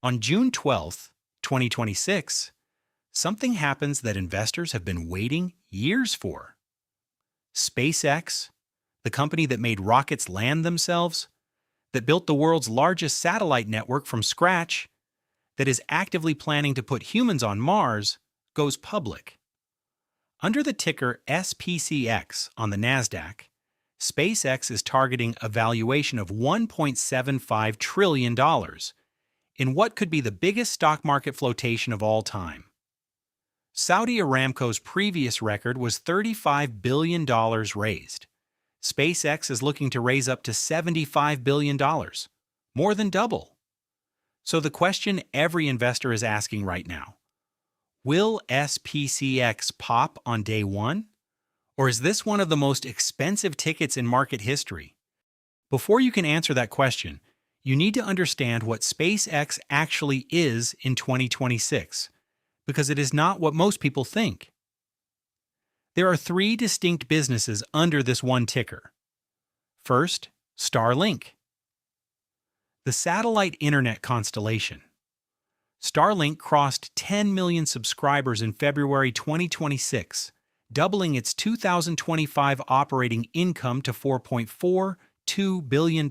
On June 12th, 2026, something happens that investors have been waiting years for. SpaceX, the company that made rockets land themselves, that built the world's largest satellite network from scratch, that is actively planning to put humans on Mars, goes public. Under the ticker SPCX on the NASDAQ, SpaceX is targeting a valuation of $1.75 trillion in what could be the biggest stock market flotation of all time. Saudi Aramco's previous record was $35 billion raised. SpaceX is looking to raise up to $75 billion, more than double. So the question every investor is asking right now, will SPCX pop on day one? Or is this one of the most expensive tickets in market history? Before you can answer that question, you need to understand what SpaceX actually is in 2026, because it is not what most people think. There are three distinct businesses under this one ticker. First, Starlink, the satellite internet constellation. Starlink crossed 10 million subscribers in February 2026, doubling its 2025 operating income to $4.42 billion.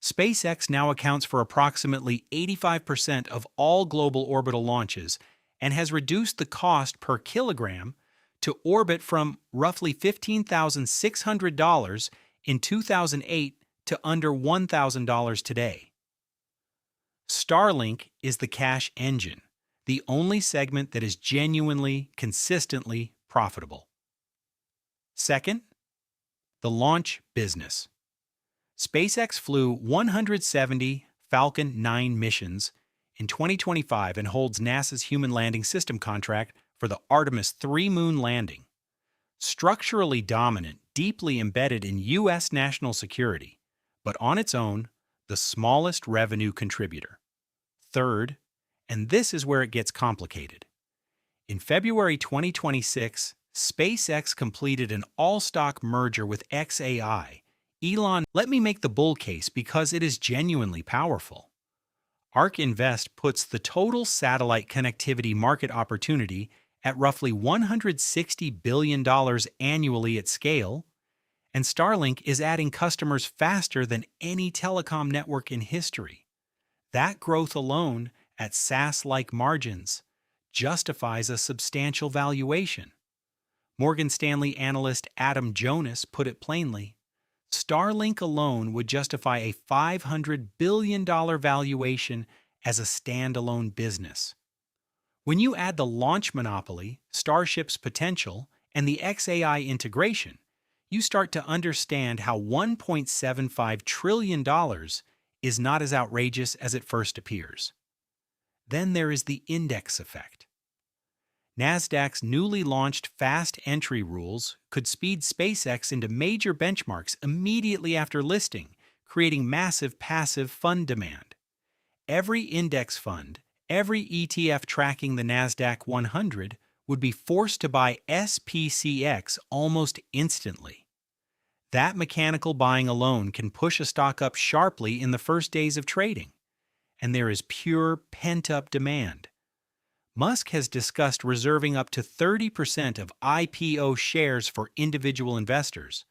SpaceX now accounts for approximately 85% of all global orbital launches and has reduced the cost per kilogram to orbit from roughly $15,600 in 2008 to under $1,000 today. Starlink is the cash engine, the only segment that is genuinely, consistently profitable. Second, the launch business. SpaceX flew 170 Falcon 9 missions in 2025 and holds NASA's Human Landing System contract for the Artemis 3 moon landing. Structurally dominant, deeply embedded in U.S. national security, but on its own, the smallest revenue contributor. Third, and this is where it gets complicated. In February 2026, SpaceX completed an all-stock merger with xAI. Let me make the bull case because it is genuinely powerful. ARK Invest puts the total satellite connectivity market opportunity at roughly $160 billion annually at scale, and Starlink is adding customers faster than any telecom network in history. That growth alone, at SaaS-like margins, justifies a substantial valuation. Morgan Stanley analyst Adam Jonas put it plainly, Starlink alone would justify a $500 billion valuation as a standalone business. When you add the launch monopoly, Starship's potential, and the xAI integration, you start to understand how $1.75 trillion is not as outrageous as it first appears. Then there is the index effect. NASDAQ's newly launched fast entry rules could speed SpaceX into major benchmarks immediately after listing, creating massive passive fund demand. Every index fund, every ETF tracking the NASDAQ 100 would be forced to buy SPCX almost instantly. That mechanical buying alone can push a stock up sharply in the first days of trading, and there is pure pent-up demand. Musk has discussed reserving up to 30% of IPO shares for individual investors,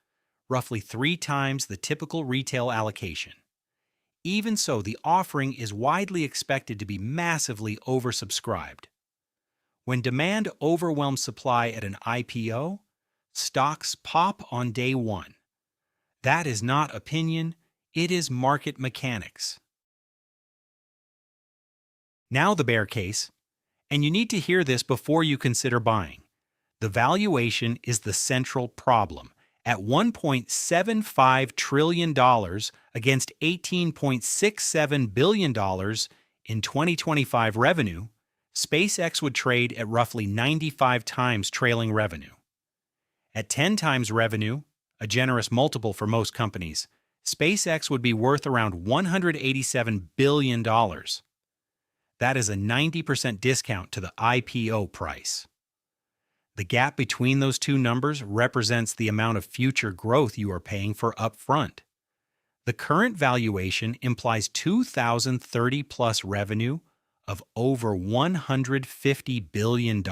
roughly 3 times the typical retail allocation. Even so, the offering is widely expected to be massively oversubscribed. When demand overwhelms supply at an IPO, stocks pop on day one. That is not opinion, it is market mechanics. Now the bear case. And you need to hear this before you consider buying. The valuation is the central problem. At $1.75 trillion against $18.67 billion in 2025 revenue, SpaceX would trade at roughly 95 times trailing revenue. At 10 times revenue, a generous multiple for most companies, SpaceX would be worth around $187 billion. That is a 90% discount to the IPO price. The gap between those two numbers represents the amount of future growth you are paying for upfront. The current valuation implies 2030 plus revenue of over $150 billion,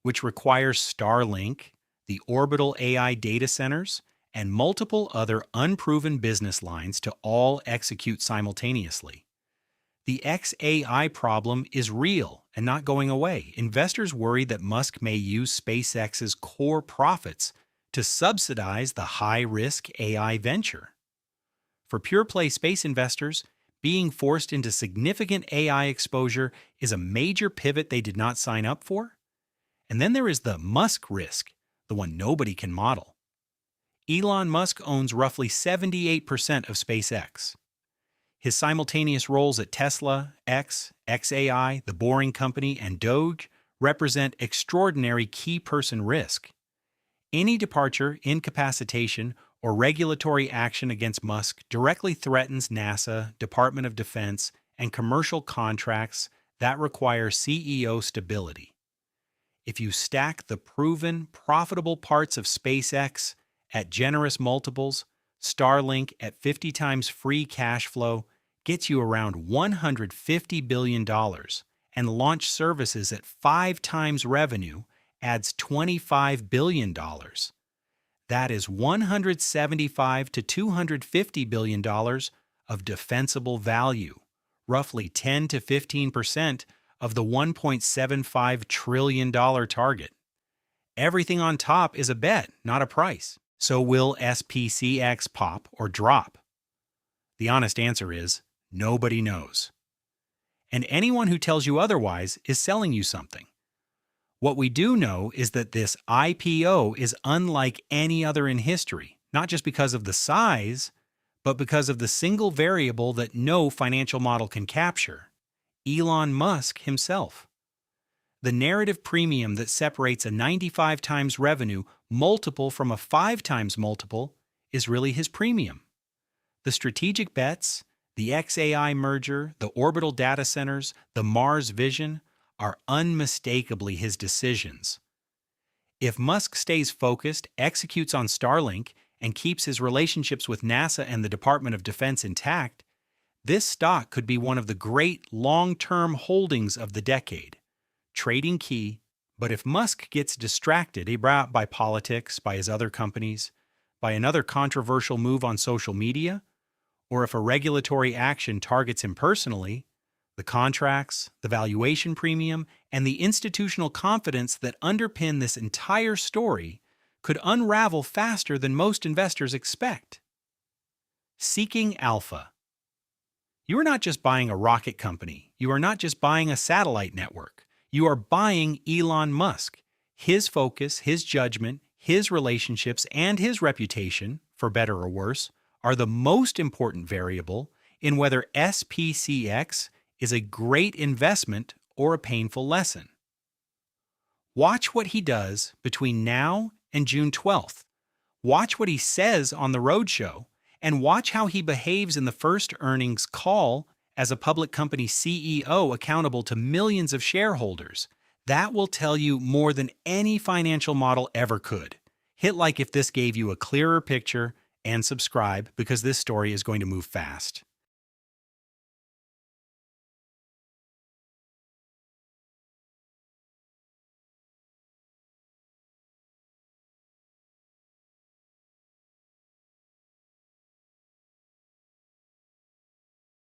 which requires Starlink, the orbital AI data centers, and multiple other unproven business lines to all execute simultaneously. The XAI problem is real and not going away. Investors worry that Musk may use SpaceX's core profits to subsidize the high-risk AI venture. For pure-play space investors, being forced into significant AI exposure is a major pivot they did not sign up for. And then there is the Musk risk, the one nobody can model. Elon Musk owns roughly 78% of SpaceX. His simultaneous roles at Tesla, X, XAI, The Boring Company, and Doge represent extraordinary key-person risk. Any departure, incapacitation, or regulatory action against Musk directly threatens NASA, Department of Defense, and commercial contracts that require CEO stability. If you stack the proven, profitable parts of SpaceX at generous multiples, Starlink at 50 times free cash flow gets you around $150 billion, and launch services at 5 times revenue adds $25 billion. That is $175 to $250 billion of defensible value, roughly 10 to 15% of the $1.75 trillion target. Everything on top is a bet, not a price. So will SPCX pop or drop? The honest answer is nobody knows. And anyone who tells you otherwise is selling you something. What we do know is that this IPO is unlike any other in history, not just because of the size, but because of the single variable that no financial model can capture: Elon Musk himself. The narrative premium that separates a 95 times revenue multiple from a 5 times multiple is really his premium. The strategic bets, the XAI merger, the orbital data centers, the Mars vision are unmistakably his decisions. If Musk stays focused, executes on Starlink, and keeps his relationships with NASA and the Department of Defense intact, this stock could be one of the great long-term holdings of the decade. Trading key, but if Musk gets distracted by politics, by his other companies, by another controversial move on social media, or if a regulatory action targets him personally, the contracts, the valuation premium, and the institutional confidence that underpin this entire story could unravel faster than most investors expect. Seeking alpha. You are not just buying a rocket company. You are not just buying a satellite network. You are buying Elon Musk. His focus, his judgment, his relationships, and his reputation, for better or worse, are the most important variable in whether SPCX is a great investment or a painful lesson. Watch what he does between now and June 12th. Watch what he says on the roadshow, and watch how he behaves in the first earnings call as a public company CEO accountable to millions of shareholders. That will tell you more than any financial model ever could. Hit like if this gave you a clearer picture, and subscribe because this story is going to move fast.